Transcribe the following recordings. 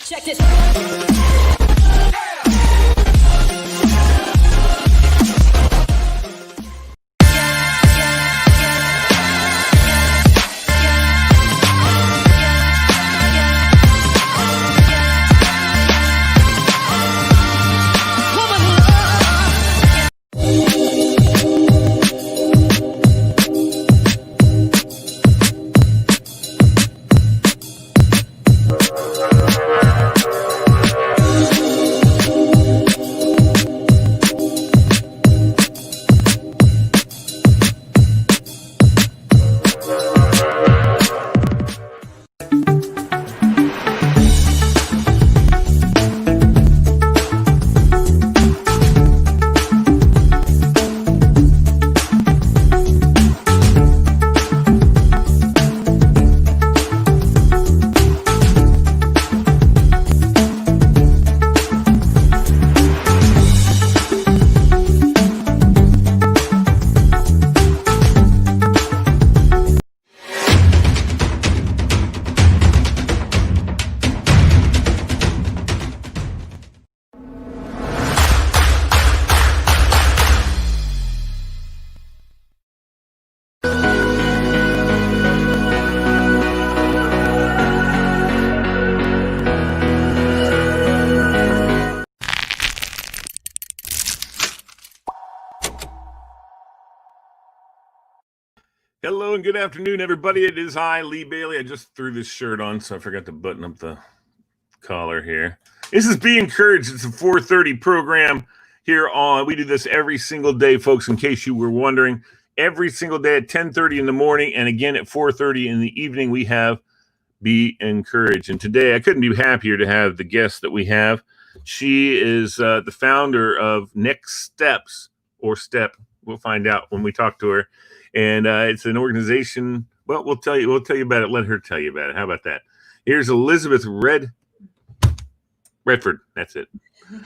Check this. Hello and good afternoon, everybody. It is I, Lee Bailey. I just threw this shirt on, so I forgot to button up the collar here. This is Be Encouraged. It's a 4:30 program here on. We do this every single day, folks, in case you were wondering. Every single day at 10:30 in the morning and again at 4:30 in the evening, we have Be Encouraged. And today I couldn't be happier to have the guest that we have. She is the founder of Next Steps, or Step. We'll find out when we talk to her. And it's an organization. Well, we'll tell you about it. Let her tell you about it. How about that? Here's Elizabeth Redford. That's it.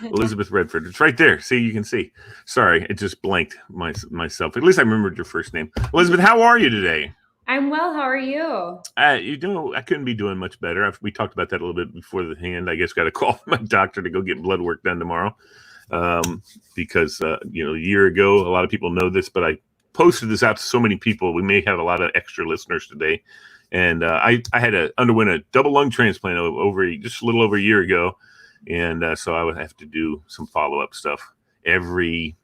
Elizabeth Redford. It's right there. See, you can see. Sorry, it just blanked myself. At least I remembered your first name. Elizabeth, how are you today? I'm well. How are you? I couldn't be doing much better. We talked about that a little bit before the hand. I guess got to call my doctor to go get blood work done tomorrow. Because a year ago, a lot of people know this, but I posted this out to so many people. We may have a lot of extra listeners today. And I had to underwent a double lung transplant just a little over a year ago. And so I would have to do some follow-up stuff every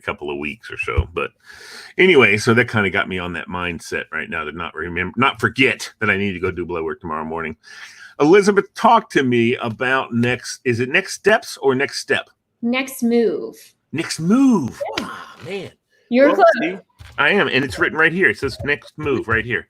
couple of weeks or so. But anyway, so that kind of got me on that mindset right now to not forget that I need to go do blood work tomorrow morning. Elizabeth, talk to me about is it Next Steps or Next Step? Next Move. Next Move. Oh, man. You're close. See, I am, and it's written right here. It says Next Move right here.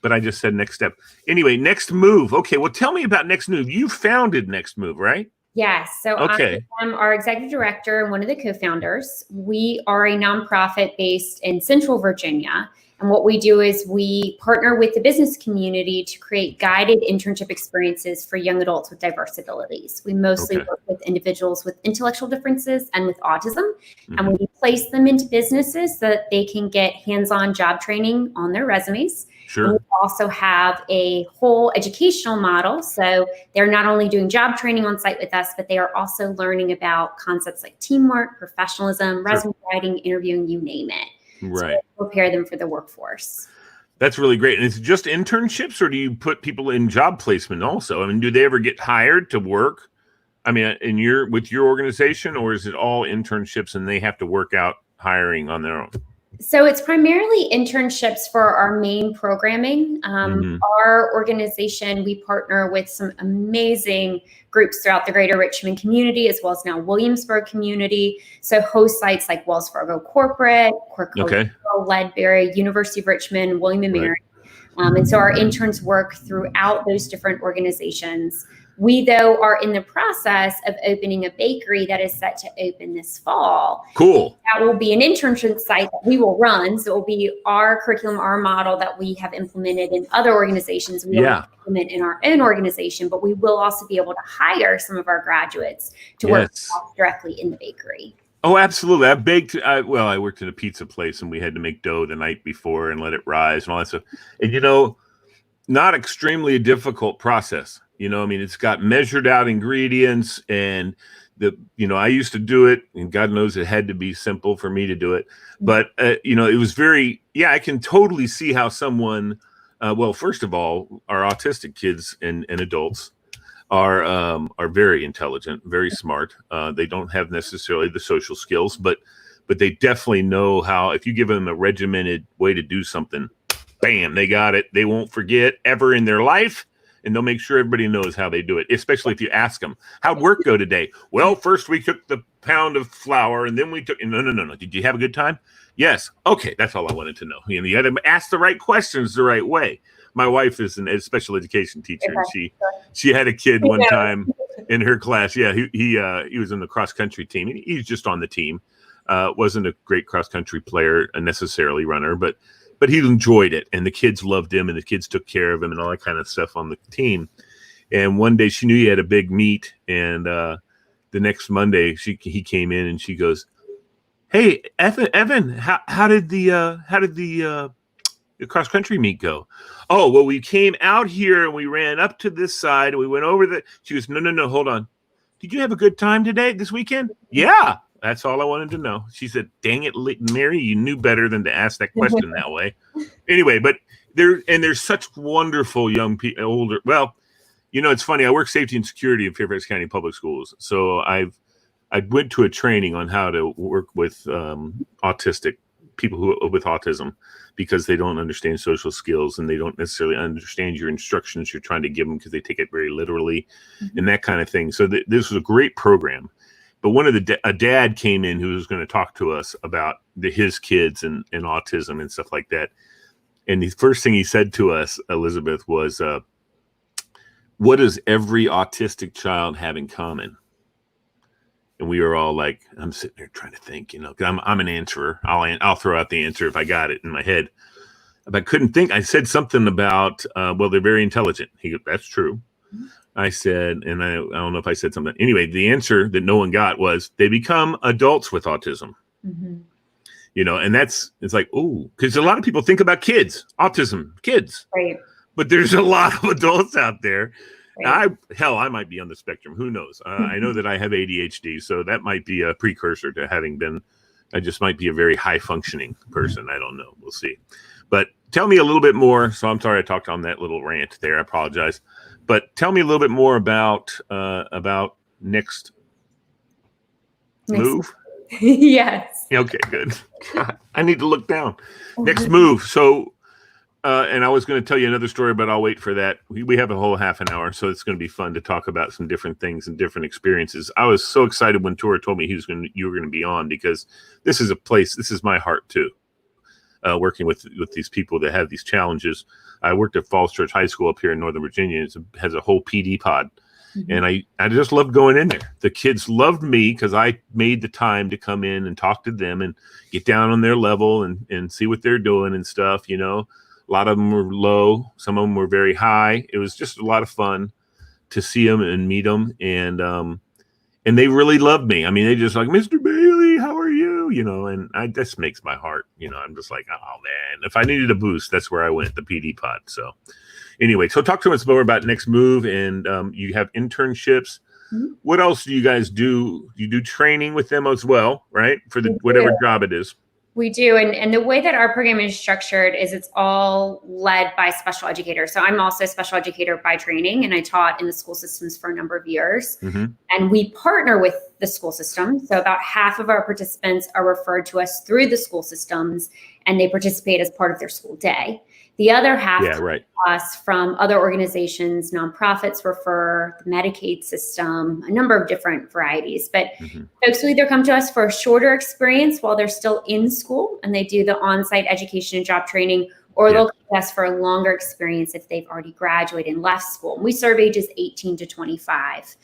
But I just said Next Step. Anyway, Next Move. Okay, well, tell me about Next Move. You founded Next Move, right? Yes. So okay. I'm our executive director and one of the co-founders. We are a nonprofit based in Central Virginia. And what we do is we partner with the business community to create guided internship experiences for young adults with diverse abilities. We mostly work with individuals with intellectual differences and with autism. Mm-hmm. And we place them into businesses so that they can get hands-on job training on their resumes. Sure. And we also have a whole educational model. So they're not only doing job training on site with us, but they are also learning about concepts like teamwork, professionalism, resume writing, interviewing, you name it. Right. So prepare them for the workforce. That's really great. And it's just internships, or do you put people in job placement also? I mean, do they ever get hired to work? I mean, with your organization, or is it all internships and they have to work out hiring on their own? So it's primarily internships for our main programming. Our organization, we partner with some amazing groups throughout the greater Richmond community, as well as now Williamsburg community. So host sites like Wells Fargo Corporate, Ledbury, University of Richmond, William and Mary. And so our interns work throughout those different organizations. We, though, are in the process of opening a bakery that is set to open this fall. Cool. That will be an internship site that we will run. So it will be our curriculum, our model that we have implemented in other organizations. We will implement in our own organization, but we will also be able to hire some of our graduates to work directly in the bakery. Oh, absolutely. I worked in a pizza place and we had to make dough the night before and let it rise and all that stuff. And, not extremely difficult process. I mean, it's got measured out ingredients, and I used to do it, and God knows it had to be simple for me to do it. But, it was I can totally see how someone, well, first of all, our autistic kids and adults are very intelligent, very smart. They don't have necessarily the social skills, but they definitely know how, if you give them a regimented way to do something, bam, they got it. They won't forget ever in their life. And they'll make sure everybody knows how they do it, especially if you ask them, how'd work go today? Well, first we took the pound of flour, and then we took, no. Did you have a good time? Yes. Okay. That's all I wanted to know. You had to ask the right questions the right way. My wife is a special education teacher, and she had a kid one time in her class. Yeah. He was in the cross country team. He's just on the team. Wasn't a great cross country player, a necessarily runner, but he enjoyed it, and the kids loved him, and the kids took care of him and all that kind of stuff on the team. And one day she knew he had a big meet, and the next Monday he came in and she goes, "Hey, Evan, how did the cross country meet go?" "Oh, well, we came out here and we ran up to this side and we went over the." She goes, No, hold on. "Did you have a good time this weekend?" "Yeah." That's all I wanted to know. She said, "Dang it, Mary, you knew better than to ask that question that way." Anyway, but there's such wonderful young people, older. Well, it's funny. I work safety and security in Fairfax County Public Schools. So I went to a training on how to work with autistic people with autism, because they don't understand social skills and they don't necessarily understand your instructions you're trying to give them, because they take it very literally and that kind of thing. So this was a great program. But one of a dad came in who was going to talk to us about his kids and autism and stuff like that. And the first thing he said to us, Elizabeth, was, "What does every autistic child have in common?" And we were all like, I'm sitting there trying to think, because I'm an answerer. I'll throw out the answer if I got it in my head. But I couldn't think. I said something about, well, they're very intelligent. He goes, "That's true." I said, and I don't know if I said something. Anyway, the answer that no one got was, they become adults with autism. Mm-hmm. And it's like, ooh, because a lot of people think about autism, kids. Right. But there's a lot of adults out there. Right. I might be on the spectrum. Who knows? I know that I have ADHD, so that might be a precursor to having been. I just might be a very high functioning person. I don't know. We'll see. But tell me a little bit more. So I'm sorry I talked on that little rant there. I apologize. But tell me a little bit more about next move. Yes. Okay, good. I need to look down. Next move. So, and I was going to tell you another story, but I'll wait for that. We have a whole half an hour, so it's going to be fun to talk about some different things and different experiences. I was so excited when Tora told me you were going to be on, because this is my heart too. Working with these people that have these challenges. I worked at Falls Church High School up here in Northern Virginia. It has a whole PD pod. Mm-hmm. And I just loved going in there. The kids loved me because I made the time to come in and talk to them and get down on their level and see what they're doing and stuff. A lot of them were low. Some of them were very high. It was just a lot of fun to see them and meet them. And they really loved me. I mean, they just like, "Mr. Bailey, how are you?" And this makes my heart, I'm just like, oh man, if I needed a boost, that's where I went, the PD pod. So anyway, so talk to us more about next move, and you have internships. Mm-hmm. What else do you guys do? You do training with them as well, right? For whatever job it is. We do. And the way that our program is structured is it's all led by special educators. So I'm also a special educator by training, and I taught in the school systems for a number of years. Mm-hmm. And we partner with the school system. So about half of our participants are referred to us through the school systems, and they participate as part of their school day. The other half us from other organizations, nonprofits refer, the Medicaid system, a number of different varieties. But folks will either come to us for a shorter experience while they're still in school and they do the on-site education and job training, or they'll come to us for a longer experience if they've already graduated and left school. We serve ages 18 to 25.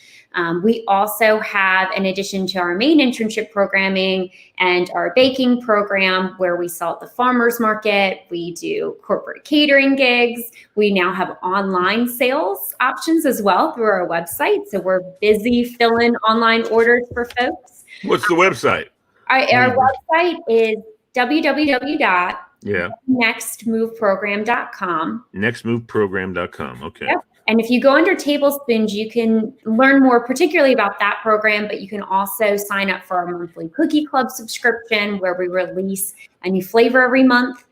We also have, in addition to our main internship programming and our baking program, where we sell at the farmers market, we do corporate catering gigs. We now have online sales options as well through our website. So we're busy filling online orders for folks. What's the website? Our website is www.encouraged Yeah. nextmoveprogram.com. Nextmoveprogram.com. Okay. Yep. And if you go under Tablespoons, you can learn more particularly about that program, but you can also sign up for our monthly Cookie Club subscription where we release a new flavor every month.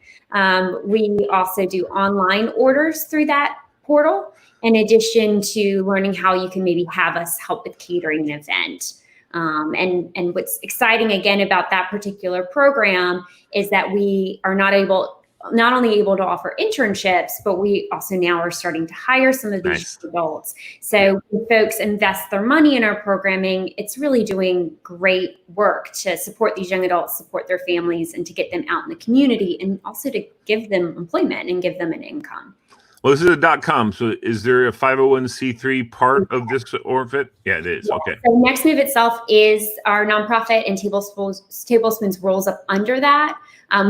We also do online orders through that portal, in addition to learning how you can maybe have us help with catering an event. And what's exciting again about that particular program is that we are not only able to offer internships, but we also now are starting to hire some of these adults. So when folks invest their money in our programming, it's really doing great work to support these young adults, support their families, and to get them out in the community, and also to give them employment and give them an income. Well, this is a .com. So is there a 501c3 part of this ORFIT? Yeah, it is. Yeah. Okay. So Next Move itself is our nonprofit, and Tablespoons rolls up under that.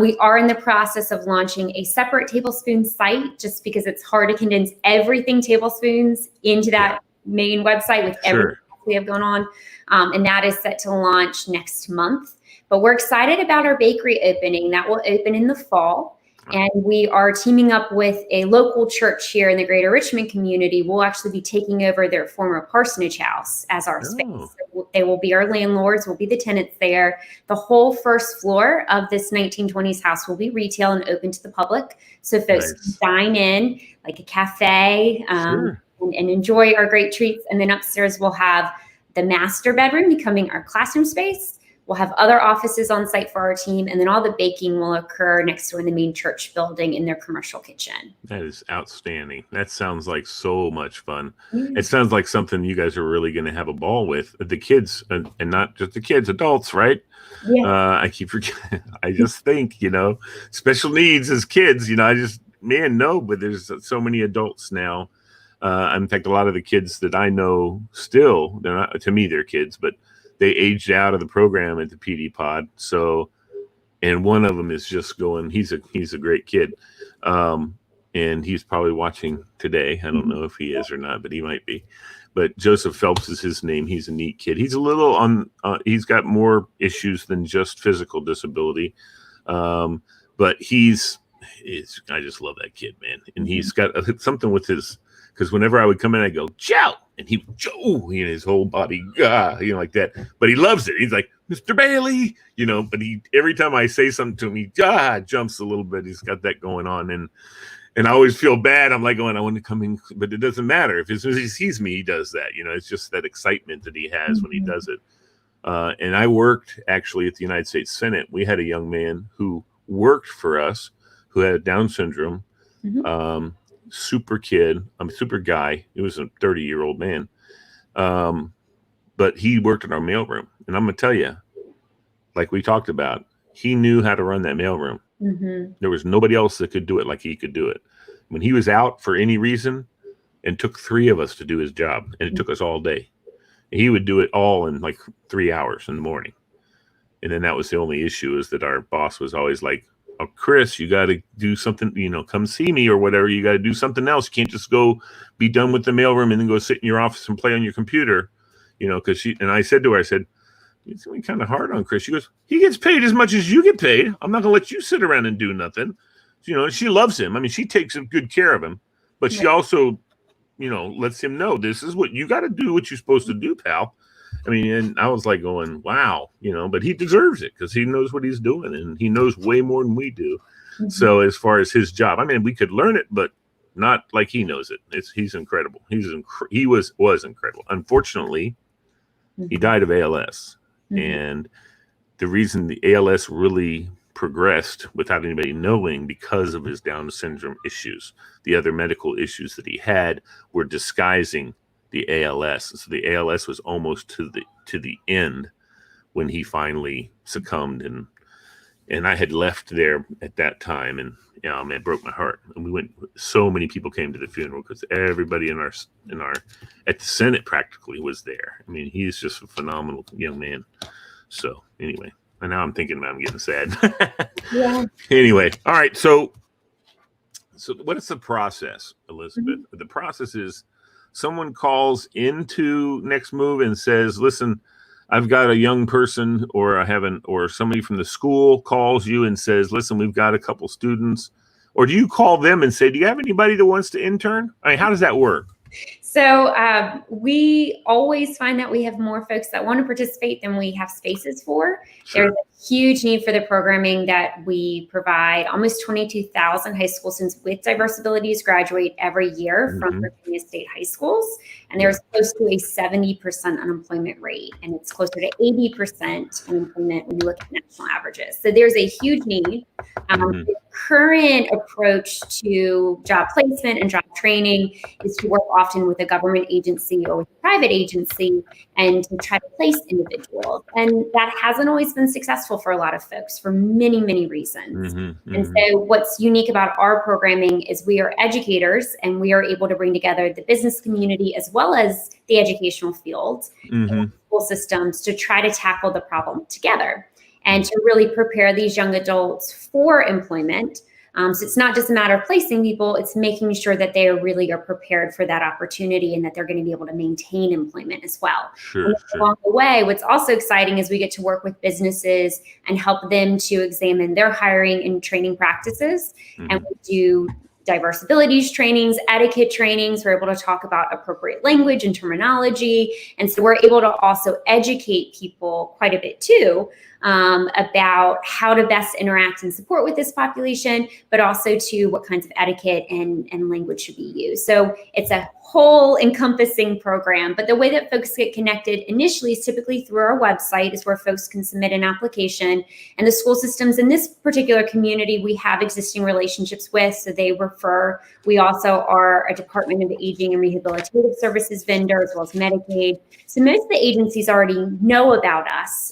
We are in the process of launching a separate Tablespoons site, just because it's hard to condense everything Tablespoons into that main website with everything we have going on. And that is set to launch next month. But we're excited about our bakery opening. That will open in the fall. And we are teaming up with a local church here in the greater Richmond community. We'll actually be taking over their former parsonage house as our space. So they will be our landlords, we'll be the tenants there. The whole first floor of this 1920s house will be retail and open to the public. So folks can dine in like a cafe and enjoy our great treats. And then upstairs we'll have the master bedroom becoming our classroom space. We'll have other offices on site for our team, and then all the baking will occur next door in the main church building in their commercial kitchen. That is outstanding. That sounds like so much fun. It sounds like something you guys are really going to have a ball with. The kids, and not just the kids, adults, right? Yeah. I keep forgetting. I just think, special needs as kids, but there's so many adults now. In fact, a lot of the kids that I know still, they're not, to me, they're kids, but they aged out of the program at the PD pod. So, and one of them is just going, he's a great kid. And he's probably watching today. I don't know if he is or not, but he might be. But Joseph Phelps is his name. He's a neat kid. He's a little he's got more issues than just physical disability. But I just love that kid, man. And he's got something with because whenever I would come in, I go, Joe. And he would, Joe, his whole body, like that. But he loves it. He's like, Mr. Bailey, but every time I say something to him, he jumps a little bit. He's got that going on. And I always feel bad. I'm like going, I want to come in, but it doesn't matter. If he sees me, he does that. It's just that excitement that he has when he does it. And I worked actually at the United States Senate. We had a young man who worked for us who had Down syndrome. Super kid. Super guy. He was a 30-year-old man. But he worked in our mailroom. And I'm going to tell you, like we talked about, he knew how to run that mailroom. There was nobody else that could do it like he could do it. When he was out for any reason, it took 3 of us to do his job. And it took us all day. And he would do it all in like 3 hours in the morning. And then that was the only issue, is that our boss was always like, oh, Chris, you got to do something, come see me or whatever. You got to do something else. You can't just go be done with the mailroom and then go sit in your office and play on your computer, because and I said to her, it's going to be kind of hard on Chris. She goes, he gets paid as much as you get paid. I'm not going to let you sit around and do nothing. She loves him. I mean, she takes good care of him, but she also, lets him know this is what you got to do, what you're supposed to do, pal. I mean, and I was like going, wow, but he deserves it because he knows what he's doing and he knows way more than we do. So as far as his job, I mean, we could learn it, but not like he knows it. He's incredible. He was incredible. Unfortunately, he died of ALS. And the reason the ALS really progressed without anybody knowing, because of his Down syndrome issues, the other medical issues that he had were disguising the ALS. So the ALS was almost to the end when he finally succumbed, and I had left there at that time, and it broke my heart. And we went. So many people came to the funeral because everybody in our at the Senate practically was there. I mean, he's just a phenomenal young man. So anyway, and now I'm thinking about I'm getting sad. Anyway, all right. So what is the process, Elizabeth? The process is someone calls into Next Move and says, listen, I've got a young person, or or somebody from the school calls you and says, listen, we've got a couple students, or do you call them and say, do you have anybody that wants to intern? I mean, how does that work? So we always find that we have more folks that want to participate than we have spaces for. Sure. There's a huge need for the programming that we provide. Almost 22,000 high school students with diverse abilities graduate every year from Virginia State high schools. And there's close to a 70% unemployment rate. And it's closer to 80% unemployment when you look at national averages. So there's a huge need. The current approach to job placement and job training is to work often with a government agency or with a private agency and to try to place individuals. And that hasn't always been successful for a lot of folks for many, many reasons. And so what's unique about our programming is we are educators and we are able to bring together the business community as well as the educational field and school systems to try to tackle the problem together and to really prepare these young adults for employment. So it's not just a matter of placing people, it's making sure that they really are prepared for that opportunity and that they're going to be able to maintain employment as well. Sure. Along the way, what's also exciting is we get to work with businesses and help them to examine their hiring and training practices. And we do diverse abilities trainings, etiquette trainings. We're able to talk about appropriate language and terminology. And so we're able to also educate people quite a bit too about how to best interact and support with this population, but also to what kinds of etiquette and language should be used. So it's a whole encompassing program, but the way that folks get connected initially is typically through our website is where folks can submit an application. And the school systems in this particular community, we have existing relationships with, so they refer. We also are a Department of Aging and Rehabilitative Services vendor as well as Medicaid. So most of the agencies already know about us.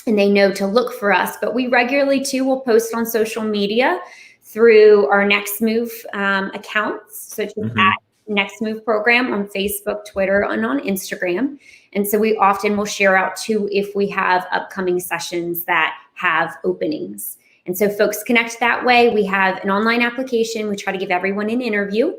And they know to look for us, but we regularly too will post on social media through our Next Move accounts, such as at Next Move program on Facebook, Twitter, and on Instagram. And so we often will share out too if we have upcoming sessions that have openings. And so folks connect that way. We have an online application. We try to give everyone an interview.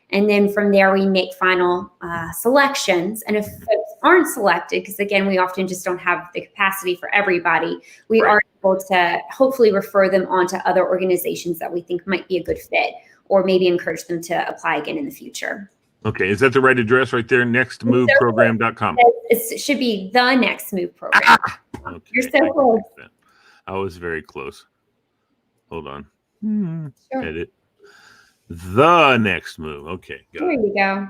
And then from there, we make final selections. And if folks aren't selected, because again, we often just don't have the capacity for everybody, we are able to hopefully refer them on to other organizations that we think might be a good fit, or maybe encourage them to apply again in the future. Okay. Is that the right address right there? Nextmoveprogram.com. It should be the Next Move program. Okay. You're so close. I was very close. Hold on. Sure. Edit. The Next Move. Okay. There you go.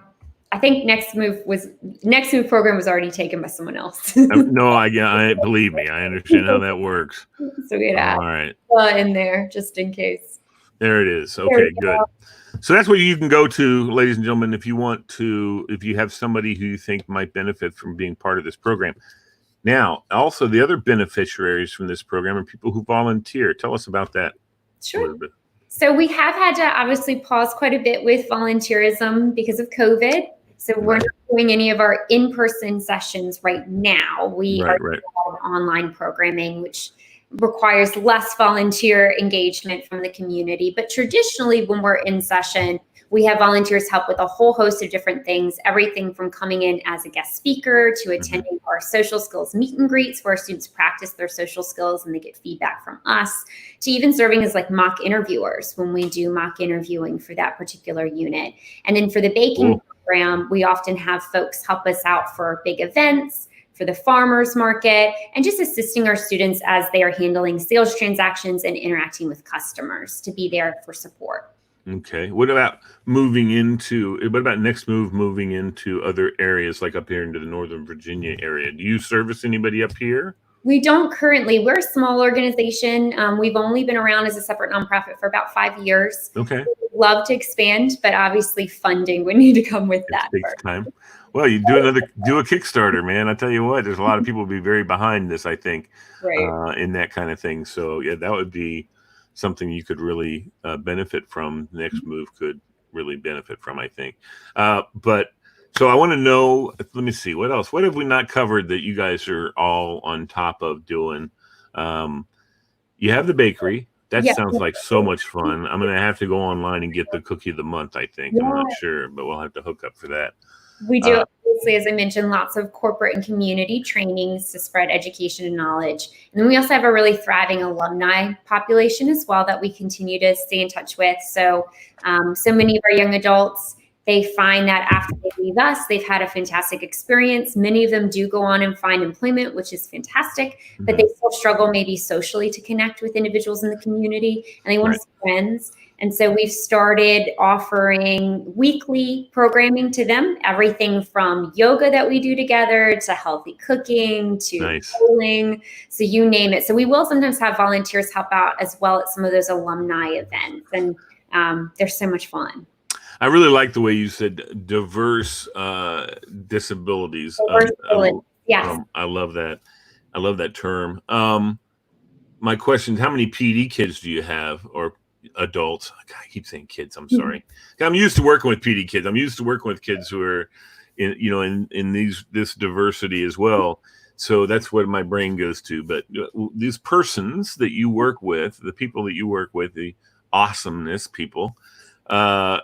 I think Next Move program was already taken by someone else. No, I believe me. I understand how that works. So we had all right in there just in case. There it is. Okay, good. So that's where you can go to, ladies and gentlemen, if you have somebody who you think might benefit from being part of this program. Now, also the other beneficiaries from this program are people who volunteer. Tell us about that. Sure. A little bit. So we have had to obviously pause quite a bit with volunteerism because of COVID. So we're not doing any of our in-person sessions right now. We are doing online programming, which requires less volunteer engagement from the community. But traditionally, when we're in session, we have volunteers help with a whole host of different things, everything from coming in as a guest speaker to attending our social skills meet and greets where students practice their social skills and they get feedback from us, to even serving as like mock interviewers when we do mock interviewing for that particular unit. And then for the baking program, we often have folks help us out for big events, for the farmers market, and just assisting our students as they are handling sales transactions and interacting with customers to be there for support. Okay. What about Next Move moving into other areas like up here into the Northern Virginia area? Do you service anybody up here? We don't currently. We're a small organization. We've only been around as a separate nonprofit for about 5 years. Okay. We'd love to expand, but obviously funding would need to come with that. It takes time. Well, you do a Kickstarter, man. I tell you what, there's a lot of people be very behind this, I think, in that kind of thing. So yeah, that would be something you could really benefit from. Next Move could really benefit from, I think. But so I want to know, let me see, what else? What have we not covered that you guys are all on top of doing? You have the bakery. That sounds like so much fun. I'm going to have to go online and get the cookie of the month, I think. I'm not sure, but we'll have to hook up for that. We do obviously, as I mentioned, lots of corporate and community trainings to spread education and knowledge. And then we also have a really thriving alumni population as well that we continue to stay in touch with. So, so many of our young adults, they find that after they leave us, they've had a fantastic experience. Many of them do go on and find employment, which is fantastic, but they still struggle maybe socially to connect with individuals in the community, and they want to see friends. And so we've started offering weekly programming to them, everything from yoga that we do together to healthy cooking to bowling. So you name it. So we will sometimes have volunteers help out as well at some of those alumni events. And they're so much fun. I really like the way you said diverse disabilities. Yes. I love that. I love that term. My question is, how many PD kids do you have, or adults? God, I keep saying kids. I'm sorry. I'm used to working with PD kids. I'm used to working with kids who are in this diversity as well. So that's what my brain goes to. But these persons that you work with, the people that you work with, the awesomeness people, how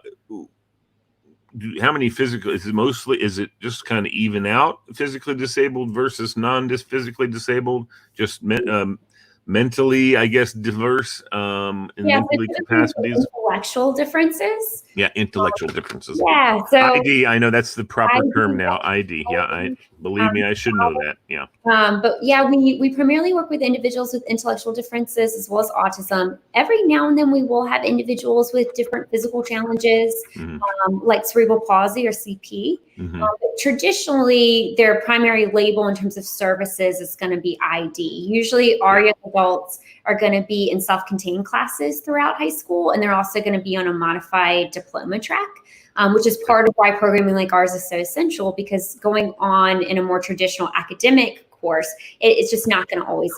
many physical, is it just kind of even out, physically disabled versus physically disabled, just mentally, I guess, diverse in mentally capacities? Intellectual differences. Yeah, intellectual differences. Yeah. So ID, I know that's the proper term now. ID. Yeah, believe me, I should know that. Yeah. But yeah, we primarily work with individuals with intellectual differences as well as autism. Every now and then we will have individuals with different physical challenges, like cerebral palsy or CP. But traditionally, their primary label in terms of services is going to be ID. Usually our young adults are going to be in self-contained classes throughout high school, and they're also going to be on a modified diploma track, which is part of why programming like ours is so essential, because going on in a more traditional academic course, it's just not going to always be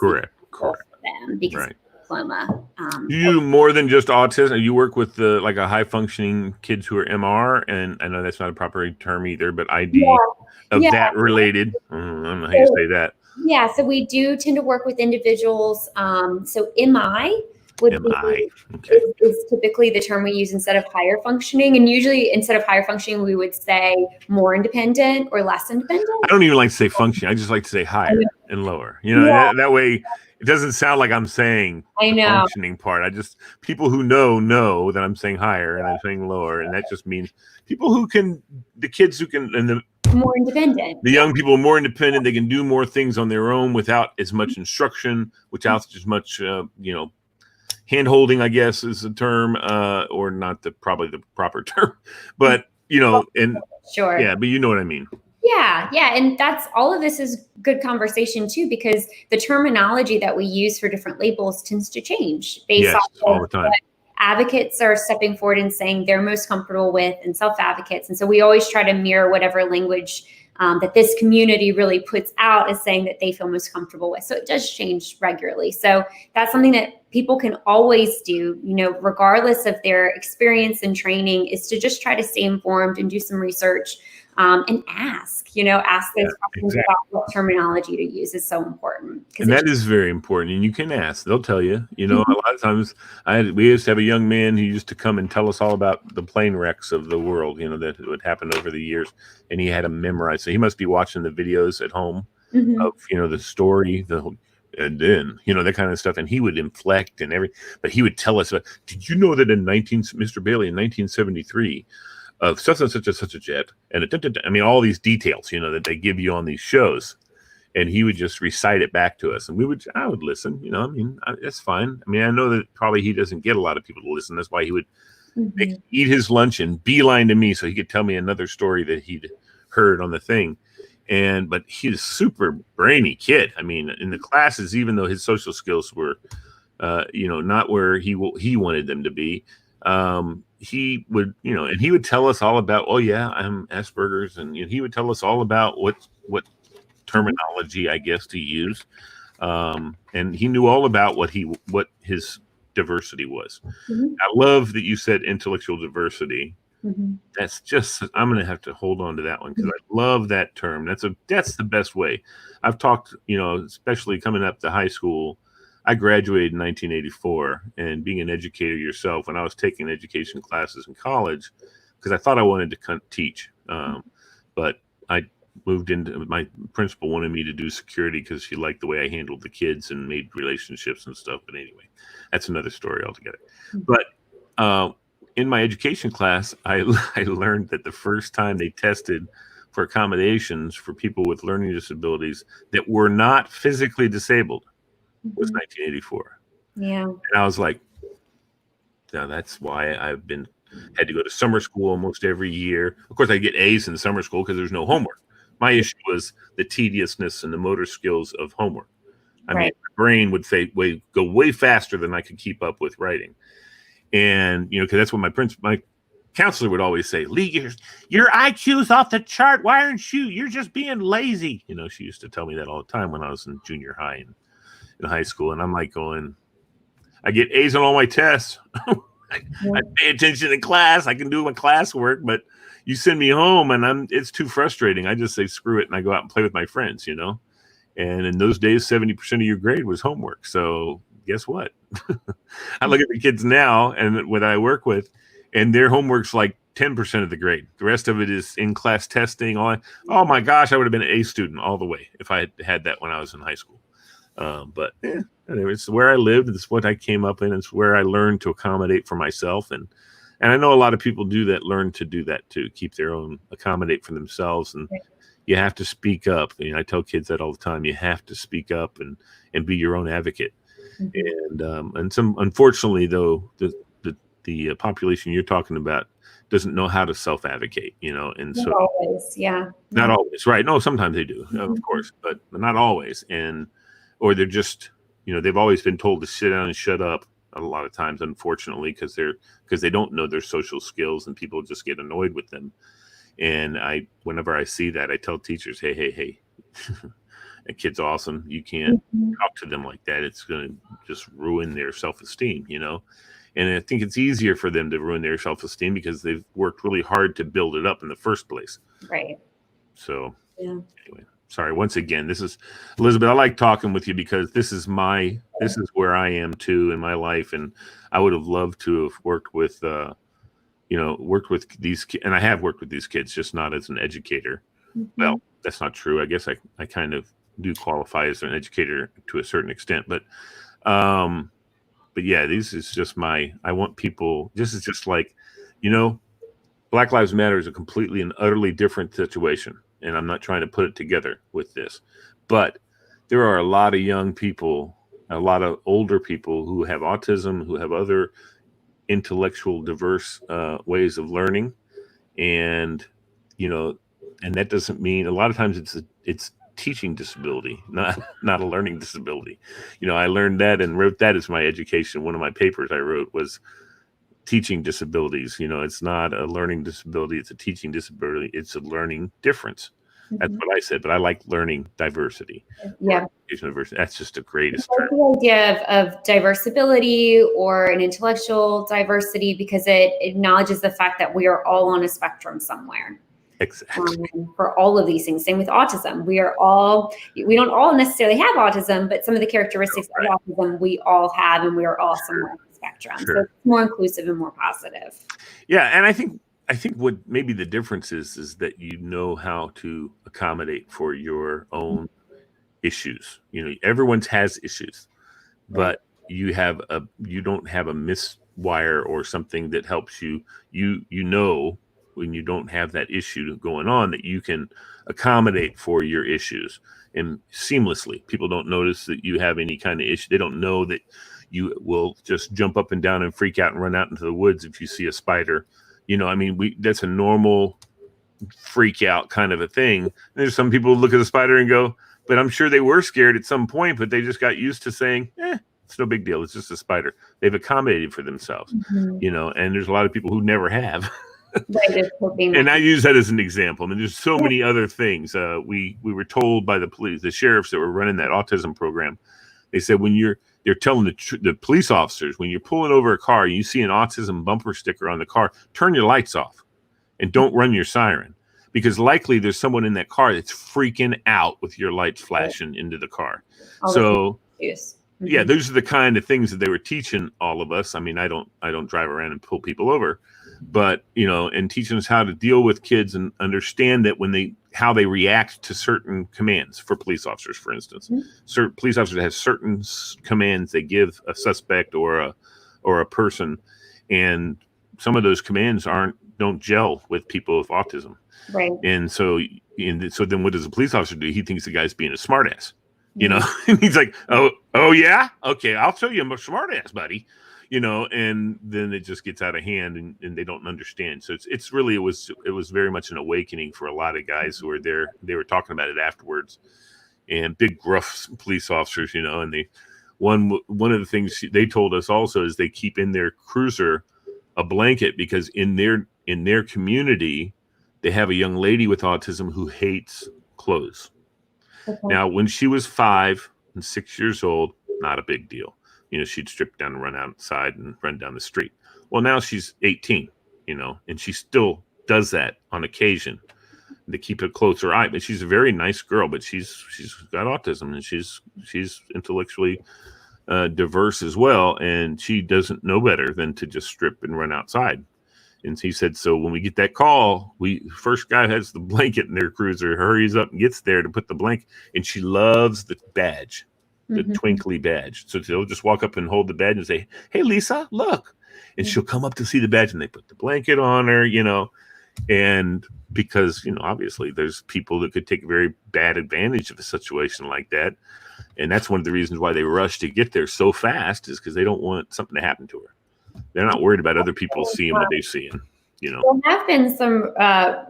for them because of the diploma. Do you do more than just autism? You work with like a high functioning kids who are MR, and I know that's not a proper term either, but ID that related. I don't know how you say that. Yeah, so we do tend to work with individuals. So MI is typically the term we use instead of higher functioning. And usually instead of higher functioning, we would say more independent or less independent. I don't even like to say functioning. I just like to say higher and lower. You know, that way it doesn't sound like I'm saying the functioning part. People who know that I'm saying higher and I'm saying lower. And that just means people who can, the kids who can, and the more independent. The young people are more independent. They can do more things on their own without as much instruction, without as much, hand holding, I guess is the term, or not probably the proper term, but and but you know what I mean. Yeah. And that's all of this is good conversation too, because the terminology that we use for different labels tends to change based off all the time. What advocates are stepping forward and saying they're most comfortable with, and self-advocates. And so we always try to mirror whatever language that this community really puts out as saying that they feel most comfortable with. So it does change regularly. So that's something that people can always do, regardless of their experience and training, is to just try to stay informed and do some research and ask those questions about what terminology to use is so important. And that is very important. And you can ask, they'll tell you, a lot of times we used to have a young man who used to come and tell us all about the plane wrecks of the world, that would happen over the years. And he had them memorized. So he must be watching the videos at home of, the story, and then, that kind of stuff. And he would inflect and but he would tell us, did you know that Mr. Bailey in 1973, of such and such a jet, and all these details, that they give you on these shows, and he would just recite it back to us, and I would listen. That's fine. I know that probably he doesn't get a lot of people to listen. That's why he would eat his lunch and beeline to me so he could tell me another story that he'd heard on the thing. But he's a super brainy kid. In the classes, even though his social skills were, not where he wanted them to be. He would, and he would tell us all about, I'm Asperger's, and he would tell us all about what terminology, I guess, to use. And he knew all about what his diversity was. I love that you said intellectual diversity. That's just, I'm going to have to hold on to that one, because I love that term. That's the best way. I've talked, especially coming up to high school. I graduated in 1984, and being an educator yourself, when I was taking education classes in college, because I thought I wanted to teach, but I moved into, my principal wanted me to do security because she liked the way I handled the kids and made relationships and stuff. But anyway, that's another story altogether. But in my education class, I learned that the first time they tested for accommodations for people with learning disabilities that were not physically disabled was 1984. Yeah. And I was like, now that's why I've had to go to summer school almost every year. Of course, I get A's in summer school because there's no homework. My issue was the tediousness and the motor skills of homework. I mean, my brain would go way faster than I could keep up with writing. And, you know, because that's what my counselor would always say, Lee, your IQ's off the chart. Why aren't you? You're just being lazy. You know, she used to tell me that all the time when I was in junior high and in high school. And I'm like going, I get A's on all my tests. I pay attention in class. I can do my classwork, but you send me home and it's too frustrating. I just say, screw it. And I go out and play with my friends, you know? And in those days, 70% of your grade was homework. So guess what? I look at the kids now and what I work with, and their homework's like 10% of the grade. The rest of it is in-class testing. Oh my gosh, I would have been an A student all the way if I had that when I was in high school. But anyway, it's where I lived. It's what I came up in. It's where I learned to accommodate for myself. And I know a lot of people learn to do that too, keep their own, accommodate for themselves. And you have to speak up. You know, I tell kids that all the time. You have to speak up and be your own advocate. And some, unfortunately, though, the population you're talking about doesn't know how to self-advocate, you know, and not so always, not always, right? No, sometimes they do, of course, but not always. Or they're just, you know, they've always been told to sit down and shut up a lot of times, unfortunately, because they don't know their social skills and people just get annoyed with them. And whenever I see that, I tell teachers, hey, that kid's awesome. You can't talk to them like that. It's going to just ruin their self-esteem, you know? And I think it's easier for them to ruin their self-esteem because they've worked really hard to build it up in the first place. Right. So anyway, sorry. Once again, this is Elizabeth. I like talking with you because this is where I am too in my life. And I would have loved to have worked with these kids, and I have worked with these kids, just not as an educator. Well, that's not true. I guess I kind of do qualify as an educator to a certain extent, but yeah, this is just I want people, this is just like, you know, Black Lives Matter is a completely and utterly different situation. And I'm not trying to put it together with this, but there are a lot of young people, a lot of older people who have autism, who have other intellectual diverse ways of learning. And, you know, and that doesn't mean, a lot of times it's teaching disability, not a learning disability. You know, I learned that and wrote that as my education. One of my papers I wrote was teaching disabilities. You know, it's not a learning disability, it's a teaching disability. It's a learning difference. That's what I said, but I like learning diversity. Yeah. Diversity. That's just the greatest term. The idea of diversibility or an intellectual diversity, because it acknowledges the fact that we are all on a spectrum somewhere. Exactly. For all of these things. Same with autism. We don't all necessarily have autism, but some of the characteristics of autism we all have, and we are all somewhere on the spectrum. So it's more inclusive and more positive. Yeah, and I think what maybe the difference is that you know how to accommodate for your own issues. You know, everyone's has issues, but you don't have a miswire or something that helps you. You know, when you don't have that issue going on, that you can accommodate for your issues and seamlessly. People don't notice that you have any kind of issue. They don't know that you will just jump up and down and freak out and run out into the woods if you see a spider. You know, I mean, that's a normal freak out kind of a thing. And there's some people who look at a spider and go, but I'm sure they were scared at some point, but they just got used to saying, it's no big deal. It's just a spider. They've accommodated for themselves, you know, and there's a lot of people who never have. And I use that as an example. I mean, there's so many other things. We were told by the police, the sheriffs that were running that autism program, they said they're telling the police officers, when you're pulling over a car and you see an autism bumper sticker on the car, turn your lights off and don't run your siren, because likely there's someone in that car that's freaking out with your lights flashing into the car. Yeah, those are the kind of things that they were teaching all of us. I mean, I don't drive around and pull people over, but and teaching us how to deal with kids and understand that how they react to certain commands. For police officers, for instance, certain police officers have certain commands they give a suspect or a person, and some of those commands don't gel with people with autism. Right. And so then what does a police officer do? He thinks the guy's being a smartass, and he's like, oh yeah, okay, I'll show you I'm a smartass, buddy. And then it just gets out of hand, and they don't understand. So it's really, it was very much an awakening for a lot of guys who were there. They were talking about it afterwards, and big gruff police officers, and one of the things they told us also is they keep in their cruiser a blanket, because in their community, they have a young lady with autism who hates clothes. Okay. Now, when she was 5 and 6 years old, not a big deal. She'd strip down and run outside and run down the street. Well, now she's 18, and she still does that on occasion to keep a closer eye. But she's a very nice girl, but she's got autism, and she's intellectually diverse as well. And she doesn't know better than to just strip and run outside. And he said, so when we get that call, first guy has the blanket in their cruiser, hurries up and gets there to put the blanket, and she loves the badge. The twinkly badge. So they'll just walk up and hold the badge and say, hey, Lisa, look. And she'll come up to see the badge, and they put the blanket on her, and because, obviously there's people that could take very bad advantage of a situation like that. And that's one of the reasons why they rush to get there so fast, is because they don't want something to happen to her. They're not worried about other people seeing what they're seeing. There have been some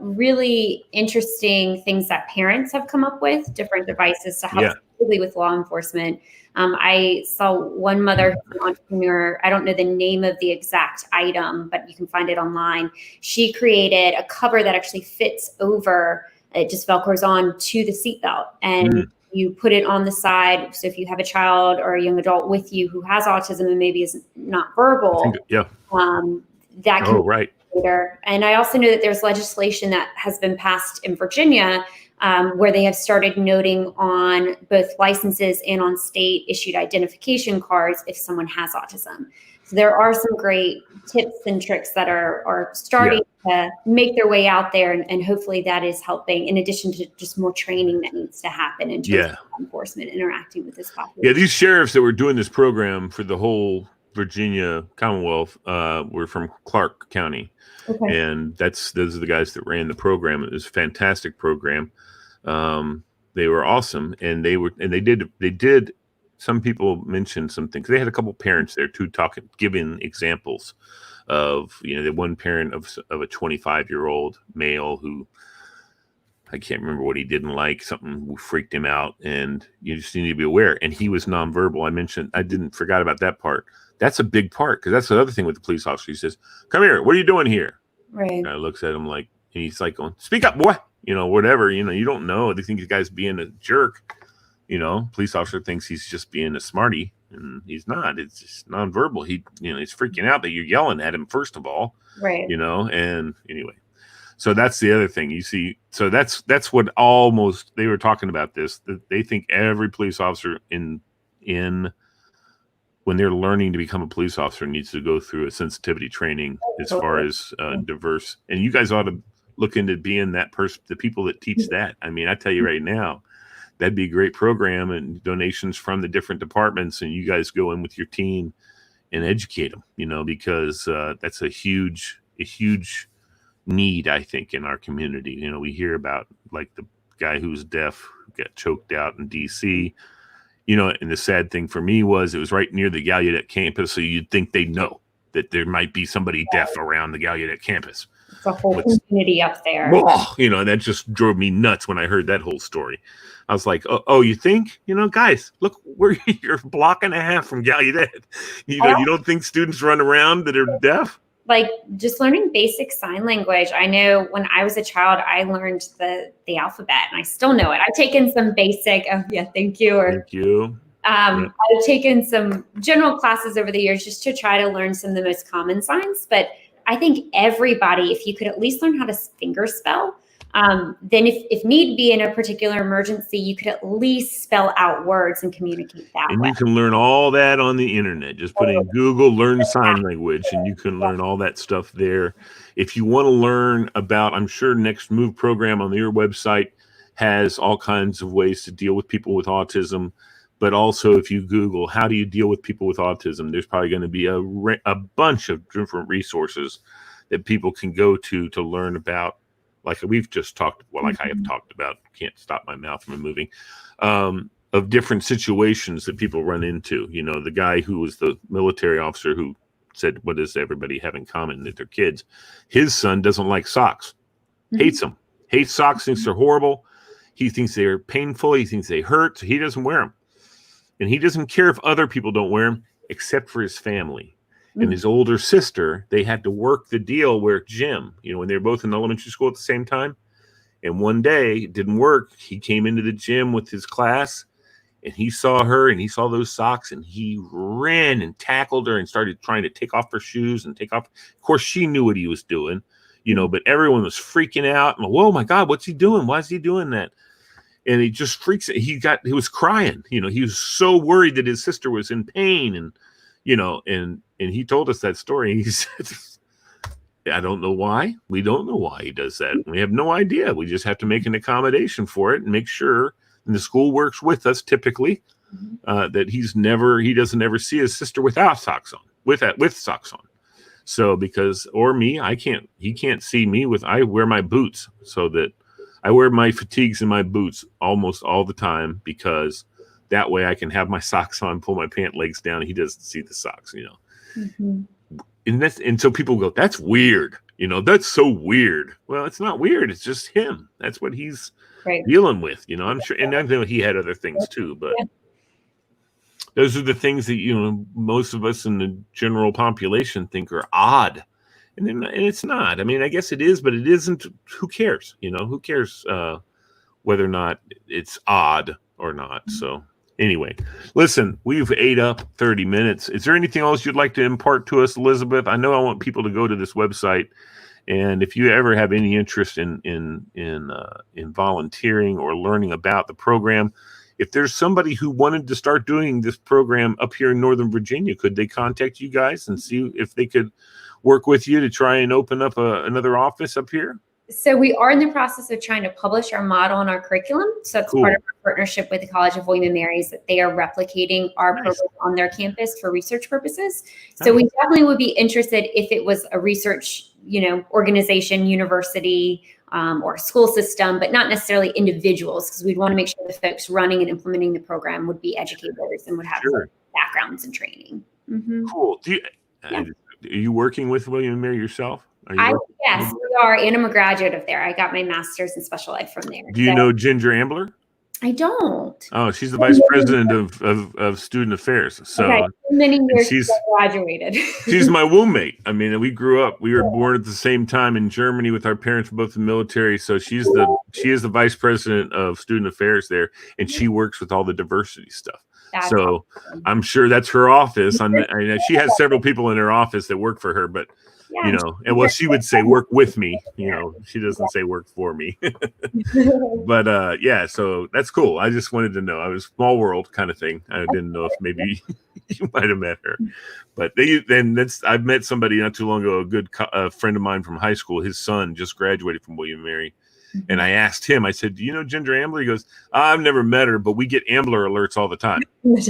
really interesting things that parents have come up with, different devices to help with law enforcement. I saw one mother who's an entrepreneur. I don't know the name of the exact item, but you can find it online. She created a cover that actually fits over, it just Velcros on to the seatbelt, and you put it on the side. So if you have a child or a young adult with you who has autism and maybe is not verbal, that can right. Later. And I also know that there's legislation that has been passed in Virginia where they have started noting on both licenses and on state issued identification cards if someone has autism. So there are some great tips and tricks that are starting to make their way out there, and hopefully that is helping, in addition to just more training that needs to happen in terms of law enforcement interacting with this population. Yeah, these sheriffs that were doing this program for the whole Virginia Commonwealth were from Clark County. Okay. And those are the guys that ran the program. It was a fantastic program. They were awesome, and they did. Some people mentioned some things. They had a couple parents there too, giving examples of the one parent of a 25-year-old male who, I can't remember what he didn't like. Something freaked him out, and you just need to be aware. And he was nonverbal. I forgot about that part. That's a big part, because that's the other thing with the police officer. He says, "Come here. What are you doing here?" Right. And I looks at him like, and he's like going, "Speak up, boy." Whatever. You don't know. They think the guy's being a jerk. Police officer thinks he's just being a smarty, and he's not. It's just nonverbal. He's freaking out that you're yelling at him, first of all. Right. And anyway. So that's the other thing you see. So that's what almost, they were talking about this, that they think every police officer in when they're learning to become a police officer needs to go through a sensitivity training as far as diverse. And you guys ought to look into being that person, the people that teach that. I mean, I tell you right now, that'd be a great program, and donations from the different departments, and you guys go in with your team and educate them, because that's a huge need, I think, in our community. We hear about like the guy who's deaf who got choked out in DC, and the sad thing for me was it was right near the Gallaudet campus. So you'd think they'd know that there might be somebody deaf around the Gallaudet campus. It's a whole community up there. That just drove me nuts when I heard that whole story. I was like, oh, you think, guys, look, you're a block and a half from Gallaudet. You don't think students run around that are deaf? Like just learning basic sign language. I know when I was a child, I learned the alphabet, and I still know it. I've taken some basic, thank you. Thank you. I've taken some general classes over the years just to try to learn some of the most common signs. But I think everybody, if you could at least learn how to finger spell, Then if need be in a particular emergency, you could at least spell out words and communicate that And way. you can learn all that on the internet. Just put in Google, learn sign language, and you can learn all that stuff there. If you want to learn about, I'm sure Next Move program on your website has all kinds of ways to deal with people with autism. But also, if you Google, how do you deal with people with autism, there's probably going to be a bunch of different resources that people can go to learn about, like we've just talked, well, like I have talked about, can't stop my mouth from moving, of different situations that people run into. You know, the guy who was the military officer who said, what does everybody have in common? That they're kids. His son doesn't like socks, hates them, hates socks, thinks they're horrible. He thinks they're painful. He thinks they hurt. So he doesn't wear them. And he doesn't care if other people don't wear them, except for his family. And his older sister, they had to work the deal where Jim, you know, when they were both in elementary school at the same time. And one day it didn't work. He came into the gym with his class and he saw her and he saw those socks and he ran and tackled her and started trying to take off her shoes and take off. Of course, she knew what he was doing, you know, but everyone was freaking out. And, whoa, my God, what's he doing? Why is he doing that? And he just freaks. He was crying. You know, he was so worried that his sister was in pain. And, you know, and he told us that story. He said, I don't know why. We don't know why he does that. We have no idea. We just have to make an accommodation for it and make sure, and the school works with us typically, that he doesn't ever see his sister without socks on, with socks on. So he can't see me I wear my boots, so that I wear my fatigues and my boots almost all the time, because that way I can have my socks on, pull my pant legs down, and he doesn't see the socks, you know. And so people go, that's weird. You know, that's so weird. Well, it's not weird. It's just him. That's what he's dealing with, you know. I'm sure. And I know he had other things too, but those are the things that, you know, most of us in the general population think are odd. And it's not. I mean, I guess it is, but it isn't. Who cares? You know, who cares whether or not it's odd or not? So anyway, listen, we've ate up 30 minutes. Is there anything else you'd like to impart to us, Elizabeth? I know I want people to go to this website. And if you ever have any interest in volunteering or learning about the program, if there's somebody who wanted to start doing this program up here in Northern Virginia, could they contact you guys and see if they could work with you to try and open up another office up here? So we are in the process of trying to publish our model and our curriculum. So that's part of our partnership with the College of William and Mary's, that they are replicating our program on their campus for research purposes. So we definitely would be interested if it was a research, you know, organization, university, or school system, but not necessarily individuals, because we'd want to make sure the folks running and implementing the program would be educators and would have backgrounds and training. Cool. Are you working with William and Mary yourself? Yes, we are. And I'm a graduate of there. I got my master's in special ed from there. Do you know Ginger Ambler? I don't. Oh, she's the vice president of student affairs. So many years since I graduated. She's my roommate. I mean, we grew up. We were born at the same time in Germany with our parents both in the military. So she is the vice president of student affairs there, and she works with all the diversity stuff. That's awesome. I'm sure that's her office. I mean, she has several people in her office that work for her, but you know, and well, she would say work with me, you know, she doesn't say work for me. But yeah, so that's cool. I just wanted to know. I was small world kind of thing. I didn't know if maybe you might have met her, but I've met somebody not too long ago, a good friend of mine from high school. His son just graduated from William and Mary. And I asked him, I said, do you know Ginger Ambler? He goes, I've never met her, but we get Ambler alerts all the time. That's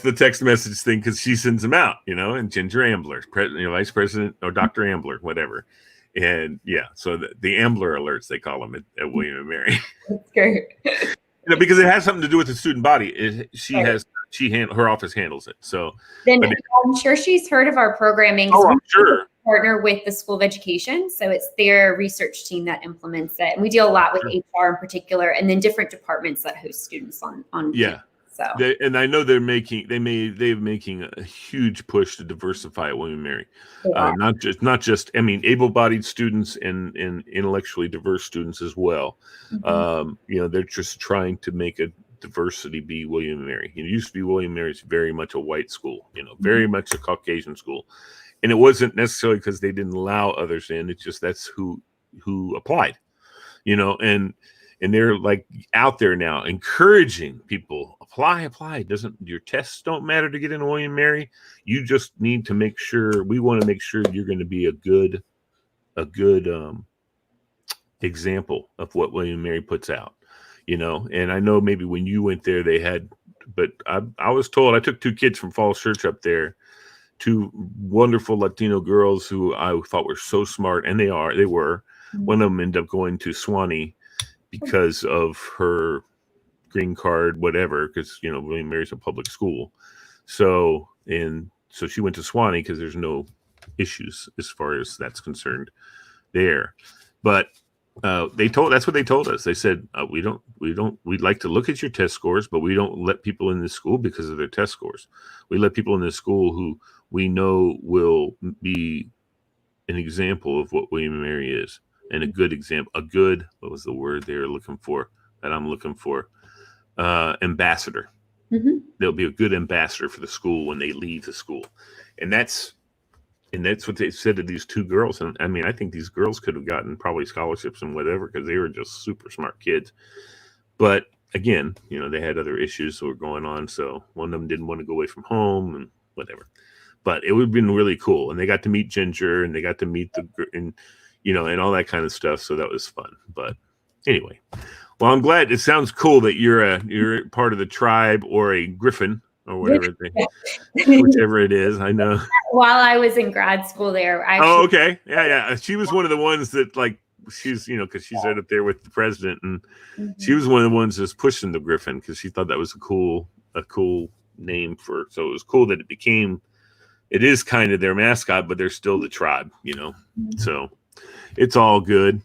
the text message thing, because she sends them out, you know, and Ginger Ambler, vice president or Dr. Ambler, whatever. And yeah, so the Ambler alerts, they call them at William and Mary. That's great. You know, because it has something to do with the student body. Her office handles it. So then I'm sure she's heard of our programming. Oh, I'm sure. Partner with the School of Education, so it's their research team that implements it, and we deal a lot with HR in particular, and then different departments that host students on campus. So and I know they're making a huge push to diversify at William and Mary, not just I mean able-bodied students and intellectually diverse students as well. You know, they're just trying to make a diversity be William and Mary. It used to be William and Mary's very much a white school, you know, very much a Caucasian school. And it wasn't necessarily because they didn't allow others in. It's just that's who who applied, and they're like out there now encouraging people, apply. Your tests don't matter to get into William & Mary. You just need to make sure, we want to make sure you're going to be a good example of what William & Mary puts out, and I know maybe when you went there they had, but I was told, I took 2 kids from Falls Church up there, 2 wonderful Latino girls who I thought were so smart, and they were. One of them ended up going to Swanee because of her green card, whatever, because, William & Mary's a public school. So she went to Swanee because there's no issues as far as that's concerned there. But that's what they told us. They said, we'd like to look at your test scores, but we don't let people in this school because of their test scores. We let people in this school who we know will be an example of what William & Mary is, and a good example, what was the word they were looking for that I'm looking for? Ambassador. Mm-hmm. They'll be a good ambassador for the school when they leave the school. And that's what they said to these 2 girls. And I mean, I think these girls could have gotten probably scholarships and whatever, because they were just super smart kids. But again, they had other issues that were going on. So one of them didn't want to go away from home and whatever. But it would have been really cool. And they got to meet Ginger, and they got to meet and all that kind of stuff. So that was fun. But anyway, well, I'm glad. It sounds cool that you're part of the tribe, or a Griffin, or whatever whichever it is. I know. While I was in grad school there. Okay. Yeah. She was one of the ones that, like, she's, because she's right up there with the president, and she was one of the ones that's pushing the Griffin, because she thought that was a cool name for. So it was cool that it is kind of their mascot, but they're still the tribe, So it's all good.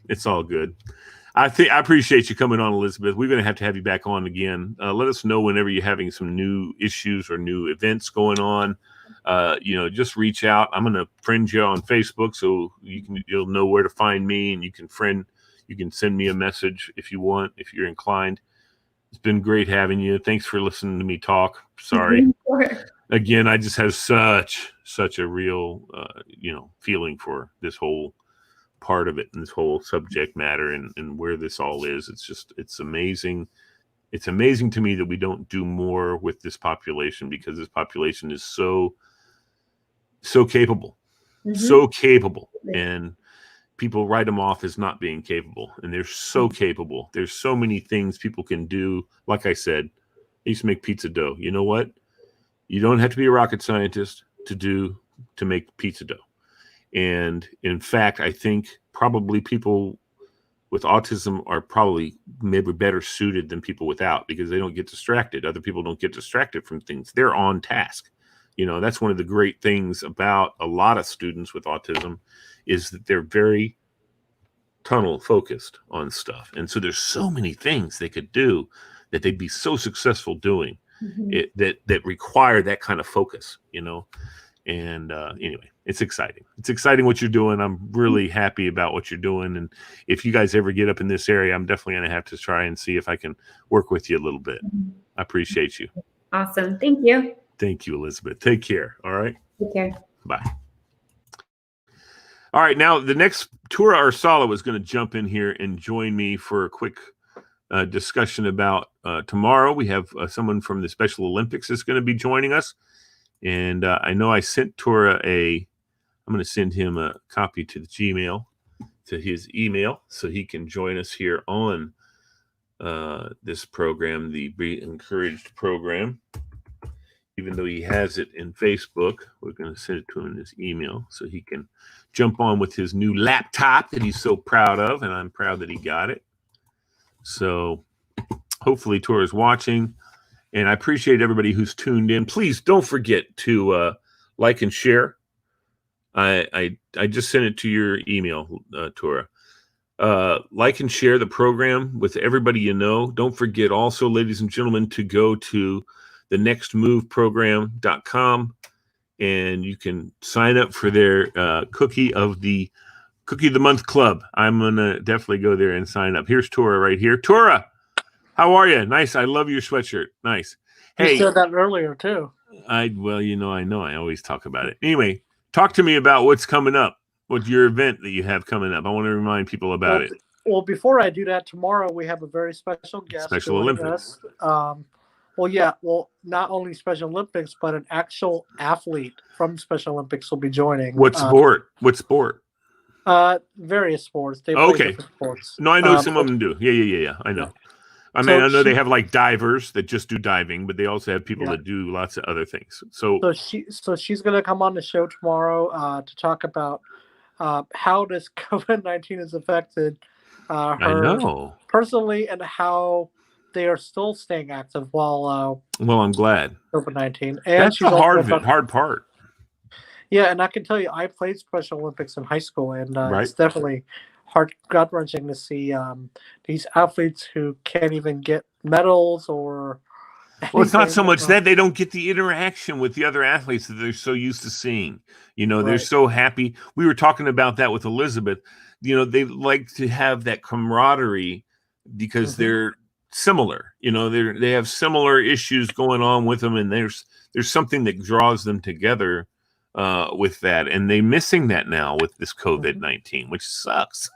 I appreciate you coming on, Elizabeth. We're going to have you back on again. Let us know whenever you're having some new issues or new events going on. Just reach out. I'm going to friend you on Facebook, so you'll know where to find me, and you can send me a message if you want, if you're inclined. It's been great having you. Thanks for listening to me talk. Sorry. Again, I just have such a real, feeling for this whole part of it, and this whole subject matter, and where this all is. It's amazing. It's amazing to me that we don't do more with this population, because this population is so capable, so capable, and people write them off as not being capable, and they're so capable. There's so many things people can do. Like I said, I used to make pizza dough. You know what? You don't have to be a rocket scientist to make pizza dough. And in fact, I think probably people with autism are probably maybe better suited than people without, because they don't get distracted. Other people don't get distracted from things. They're on task. That's one of the great things about a lot of students with autism, is that they're very tunnel focused on stuff. And so there's so many things they could do that they'd be so successful doing that require that kind of focus, And anyway, it's exciting. It's exciting what you're doing. I'm really happy about what you're doing. And if you guys ever get up in this area, I'm definitely going to have to try and see if I can work with you a little bit. I appreciate you. Awesome. Thank you. Thank you, Elizabeth. Take care. All right. Take care. Bye. All right. Now, the next Tura Arsala was going to jump in here and join me for a quick discussion about tomorrow. We have someone from the Special Olympics that's going to be joining us. And I know I sent Tura I'm going to send him a copy to the Gmail, to his email, so he can join us here on this program, the Be Encouraged program. Even though he has it in Facebook, we're going to send it to him in his email so he can jump on with his new laptop that he's so proud of, and I'm proud that he got it. So hopefully Tura is watching. And I appreciate everybody who's tuned in. Please don't forget to like and share. I just sent it to your email, Tura. Like and share the program with everybody you know. Don't forget also, ladies and gentlemen, to go to the nextmoveprogram.com, and you can sign up for their Cookie of the Month Club. I'm going to definitely go there and sign up. Here's Tura right here. Tura! How are you? Nice. I love your sweatshirt. Nice. Hey, you said that earlier too. I know. I always talk about it. Anyway, talk to me about what's coming up. What's your event that you have coming up? I want to remind people about it. Well, before I do that, tomorrow we have a very special guest Special joining Olympics. us. Not only Special Olympics, but an actual athlete from Special Olympics will be joining. What sport? What sport? Various sports. They play Okay. different sports. No, I know some of them do. Yeah. I know. I mean, I know they have like divers that just do diving, but they also have people that do lots of other things. So she's going to come on the show tomorrow to talk about how this COVID-19 has affected her personally, and how they are still staying active while. Well, I'm glad. COVID-19, and that's the hard part. Yeah, and I can tell you, I played Special Olympics in high school, and it's definitely gut-wrenching to see these athletes who can't even get medals or. Well, it's not so much that they don't get the interaction with the other athletes that they're so used to seeing. They're so happy. We were talking about that with Elizabeth. They like to have that camaraderie because they're similar. They have similar issues going on with them, and there's something that draws them together with that. And they're missing that now with this COVID-19, which sucks.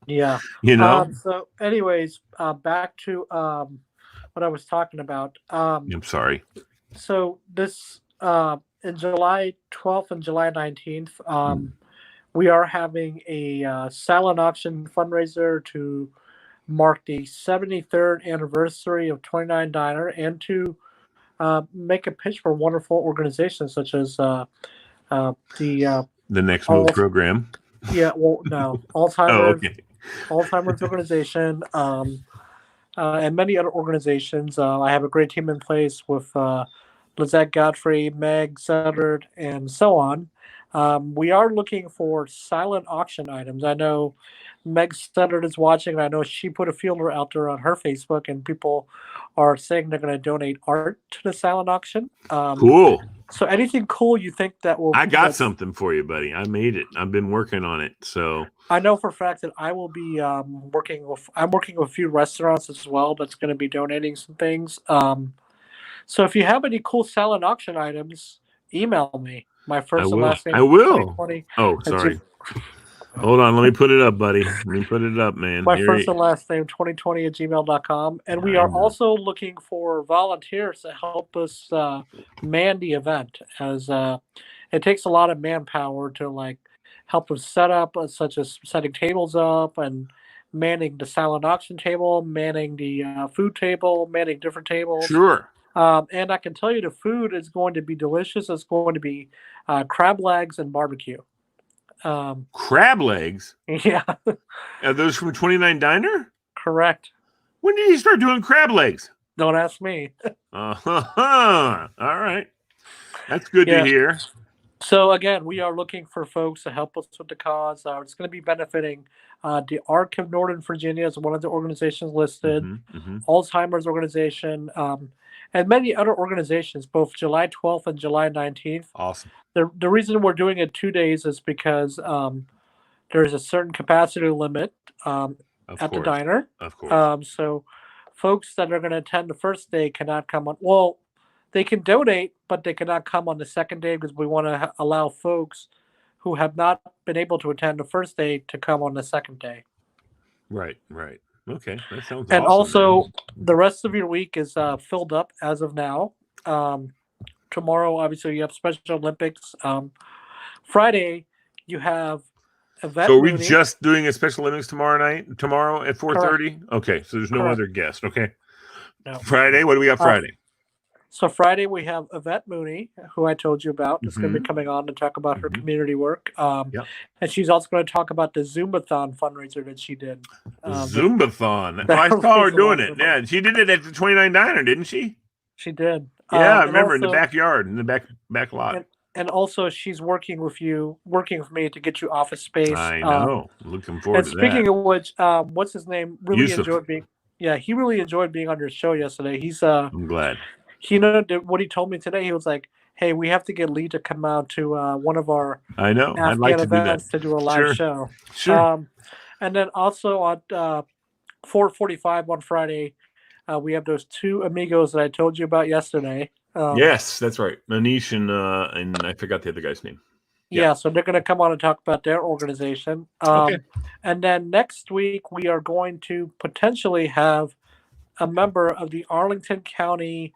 Yeah. So, anyways, back to what I was talking about. I'm sorry. So this in July 12th and July 19th, we are having a silent auction fundraiser to mark the 73rd anniversary of 29 Diner, and to make a pitch for wonderful organizations such as the Next Move program. Yeah, well, no, Alzheimer's. Alzheimer's organization. And many other organizations. I have a great team in place with Lizette Godfrey, Meg Suttard, and so on. We are looking for silent auction items. I know Meg Suttard is watching, and I know she put a feeler out there on her Facebook, and people are saying they're going to donate art to the silent auction. Cool. So anything cool you think that will... I got something for you, buddy. I made it. I've been working on it. So I know for a fact that I will be working with a few restaurants as well that's going to be donating some things. So if you have any cool silent auction items, email me. My first and last name. I will. Oh, sorry. Hold on. Let me put it up, buddy. Let me put it up, man. My first and last name, 2020@gmail.com. And we are also looking for volunteers to help us man the event, as it takes a lot of manpower to help us set up, such as setting tables up and manning the silent auction table, manning the food table, manning different tables. Sure. And I can tell you the food is going to be delicious. It's going to be crab legs and barbecue. Crab legs? Yeah. Are those from 29 Diner? Correct. When did you start doing crab legs? Don't ask me. All right. That's good to hear. So, again, we are looking for folks to help us with the cause. It's going to be benefiting the ARC of Northern Virginia is one of the organizations listed, Alzheimer's organization, and many other organizations, both July 12th and July 19th. Awesome. The reason we're doing it 2 days is because there's a certain capacity limit at the diner. Of course. So folks that are going to attend the first day cannot come on. Well, they can donate, but they cannot come on the second day, because we want to allow folks who have not been able to attend the first day to come on the second day. Right. Okay, that sounds and awesome. Also, man. The rest of your week is filled up as of now. Tomorrow, obviously, you have Special Olympics. Friday, you have event. So are we just doing a Special Olympics tomorrow at 4:30? Okay, so there's no Correct. other guest. Okay. No. Friday, what do we got Friday? So Friday, we have Yvette Mooney, who I told you about. Is going to be coming on to talk about her community work. And she's also going to talk about the Zumbathon fundraiser that she did. Zumbathon. I saw her doing it. Yeah, she did it at the 29 Diner, didn't she? She did. Yeah, I remember, in the backyard, in the back lot. And also, she's working with me to get you office space. I know. Looking forward to that. And speaking of which, what's his name? Really enjoyed being. Yeah, he really enjoyed being on your show yesterday. I'm glad. What he told me today, he was like, "Hey, we have to get Lee to come out to one of our I'd like to do that. To do a live show." Sure. And then also on 4:45 on Friday, we have those two amigos that I told you about yesterday. Yes, that's right. Manish and I forgot the other guy's name. Yeah, so they're going to come on and talk about their organization. Okay. And then next week, we are going to potentially have a member of the Arlington County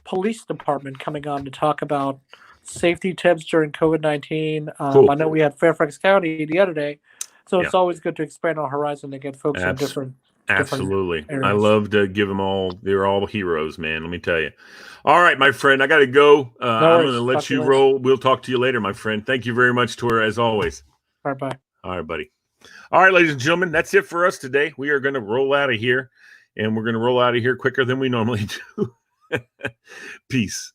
Police Department coming on to talk about safety tips during COVID-19. Cool. I know we had Fairfax County the other day, so it's always good to expand our horizon to get folks from different Absolutely. areas. I love to give them all. They're all heroes, man. Let me tell you. All right, my friend, I got to go. I'm going to let you roll. We'll talk to you later, my friend. Thank you very much, Tor, as always. All right, bye. All right, buddy. All right, ladies and gentlemen, that's it for us today. We are going to roll out of here, and we're going to roll out of here quicker than we normally do. Peace.